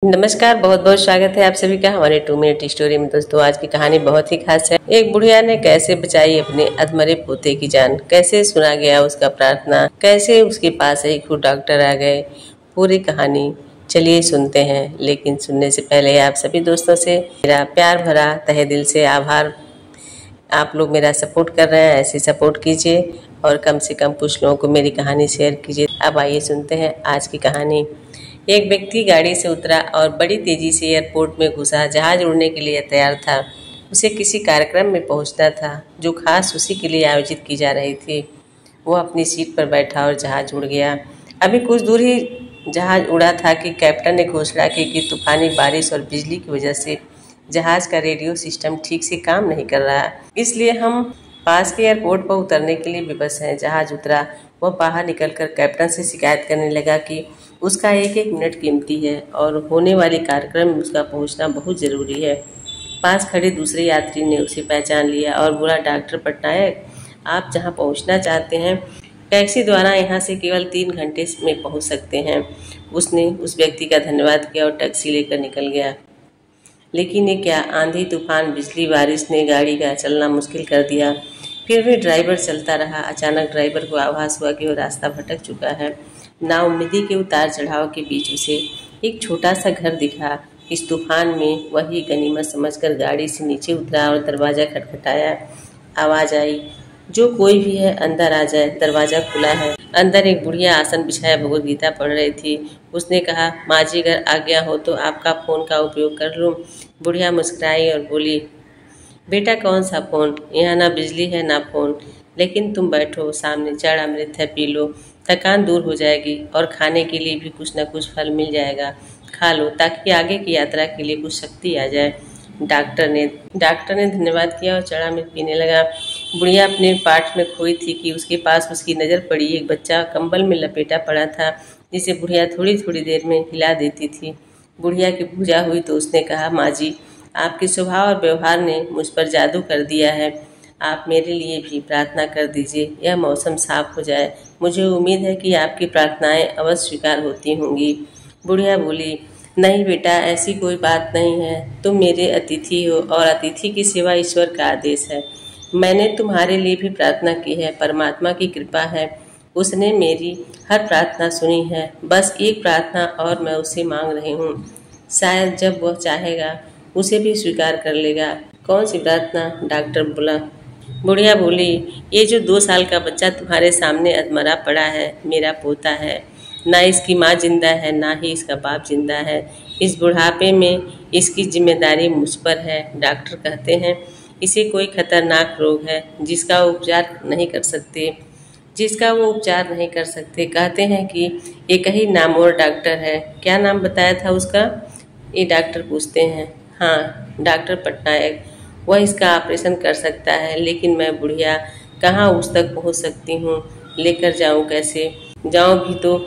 नमस्कार, बहुत बहुत स्वागत है आप सभी का हमारे 2 मिनट स्टोरी में। दोस्तों, आज की कहानी बहुत ही खास है। एक बुढ़िया ने कैसे बचाई अपने अधमरे पोते की जान, कैसे सुना गया उसका प्रार्थना, कैसे उसके पास एक डॉक्टर आ गए। पूरी कहानी चलिए सुनते हैं। लेकिन सुनने से पहले आप सभी दोस्तों से मेरा प्यार भरा तहे दिल से आभार। आप लोग मेरा सपोर्ट कर रहे हैं, ऐसे सपोर्ट कीजिए और कम से कम कुछ लोगों को मेरी कहानी शेयर कीजिए। अब आइए सुनते हैं आज की कहानी। एक व्यक्ति गाड़ी से उतरा और बड़ी तेजी से एयरपोर्ट में घुसा। जहाज उड़ने के लिए तैयार था। उसे किसी कार्यक्रम में पहुंचना था जो खास उसी के लिए आयोजित की जा रही थी। वो अपनी सीट पर बैठा और जहाज उड़ गया। अभी कुछ दूर ही जहाज उड़ा था कि कैप्टन ने घोषणा की कि तूफानी बारिश और बिजली की वजह से जहाज का रेडियो सिस्टम ठीक से काम नहीं कर रहा, इसलिए हम पास के एयरपोर्ट पर उतरने के लिए विवश हैं। जहाज उतरा। वह बाहर निकलकर कैप्टन से शिकायत करने लगा कि उसका एक एक मिनट कीमती है और होने वाले कार्यक्रम में उसका पहुंचना बहुत ज़रूरी है। पास खड़े दूसरे यात्री ने उसे पहचान लिया और बोला, डॉक्टर पटनायक, आप जहां पहुंचना चाहते हैं टैक्सी द्वारा यहां से केवल 3 घंटे में पहुंच सकते हैं। उसने उस व्यक्ति का धन्यवाद किया और टैक्सी लेकर निकल गया। लेकिन ये क्या, आंधी तूफान बिजली बारिश ने गाड़ी का चलना मुश्किल कर दिया। फिर भी ड्राइवर चलता रहा। अचानक ड्राइवर को आभास हुआ कि वो रास्ता भटक चुका है। नाउम्मीदी के उतार चढ़ाव के बीच उसे एक छोटा सा घर दिखा। इस तूफान में वही गनीमत समझकर गाड़ी से नीचे उतरा और दरवाज़ा खटखटाया। आवाज़ आई, जो कोई भी है अंदर आ जाए। दरवाज़ा खुला है। अंदर एक बुढ़िया आसन बिछाया भगवद गीता पढ़ रही थी। उसने कहा, माँ जी अगर आज्ञा हो तो आपका फ़ोन का उपयोग कर लूँ। बुढ़िया मुस्कुराई और बोली, बेटा कौन सा फ़ोन, यहाँ ना बिजली है ना फ़ोन। लेकिन तुम बैठो, सामने जड़ अमृत है, पी लो, थकान दूर हो जाएगी और खाने के लिए भी कुछ न कुछ फल मिल जाएगा, खा लो ताकि आगे की यात्रा के लिए कुछ शक्ति आ जाए। डॉक्टर ने धन्यवाद किया और चढ़ा अमृत पीने लगा। बुढ़िया अपने पाठ में खोई थी कि उसके पास उसकी नज़र पड़ी। एक बच्चा कंबल में लपेटा पड़ा था जिसे बुढ़िया थोड़ी थोड़ी देर में हिला देती थी। बुढ़िया की पूजा हुई तो उसने कहा, माँ जी, आपके स्वभाव और व्यवहार ने मुझ पर जादू कर दिया है। आप मेरे लिए भी प्रार्थना कर दीजिए, यह मौसम साफ हो जाए। मुझे उम्मीद है कि आपकी प्रार्थनाएं अवश्य स्वीकार होती होंगी। बुढ़िया बोली, नहीं बेटा, ऐसी कोई बात नहीं है। तुम मेरे अतिथि हो और अतिथि की सेवा ईश्वर का आदेश है। मैंने तुम्हारे लिए भी प्रार्थना की है। परमात्मा की कृपा है, उसने मेरी हर प्रार्थना सुनी है। बस एक प्रार्थना और मैं उससे मांग रही हूँ। शायद जब वह चाहेगा उसे भी स्वीकार कर लेगा। कौन सी प्रार्थना? डॉक्टर बोला। बुढ़िया बोली, ये जो 2 साल का बच्चा तुम्हारे सामने अधमरा पड़ा है मेरा पोता है। ना इसकी माँ जिंदा है ना ही इसका बाप जिंदा है। इस बुढ़ापे में इसकी जिम्मेदारी मुझ पर है। डॉक्टर कहते हैं इसे कोई खतरनाक रोग है जिसका वो उपचार नहीं कर सकते। कहते हैं कि एक ही नामवर डॉक्टर है। क्या नाम बताया था उसका? ये डॉक्टर पूछते हैं। हाँ, डॉक्टर पटनायक। वह इसका ऑपरेशन कर सकता है। लेकिन मैं बुढ़िया कहाँ उस तक पहुँच सकती हूँ? लेकर जाऊँ कैसे? जाऊँ भी तो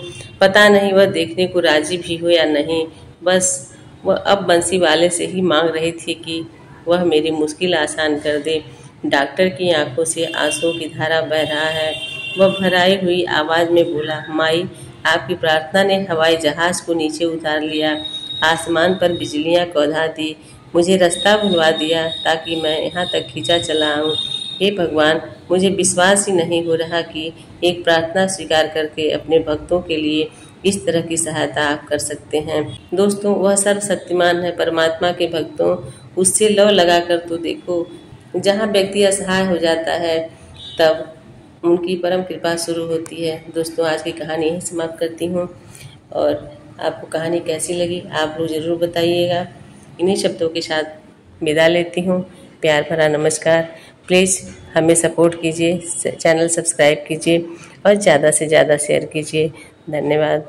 पता नहीं वह देखने को राजी भी हो या नहीं। बस वह अब बंसी वाले से ही मांग रही थी कि वह मेरी मुश्किल आसान कर दे। डॉक्टर की आंखों से आंसुओं की धारा बह रहा है। वह भराई हुई आवाज़ में बोला, माई, आपकी प्रार्थना ने हवाई जहाज को नीचे उतार लिया, आसमान पर बिजलियां कौधा दी, मुझे रास्ता भुलवा दिया ताकि मैं यहाँ तक खींचा चला आऊँ। हे भगवान, मुझे विश्वास ही नहीं हो रहा कि एक प्रार्थना स्वीकार करके अपने भक्तों के लिए इस तरह की सहायता आप कर सकते हैं। दोस्तों, वह सर्वशक्तिमान है। परमात्मा के भक्तों, उससे लौ लगाकर तो देखो। जहाँ व्यक्ति असहाय हो जाता है तब उनकी परम कृपा शुरू होती है। दोस्तों, आज की कहानी यही समाप्त करती हूँ और आपको कहानी कैसी लगी आप लोग ज़रूर बताइएगा। इन्हीं शब्दों के साथ विदा लेती हूँ। प्यार भरा नमस्कार। प्लीज़ हमें सपोर्ट कीजिए, चैनल सब्सक्राइब कीजिए और ज़्यादा से ज़्यादा शेयर कीजिए। धन्यवाद।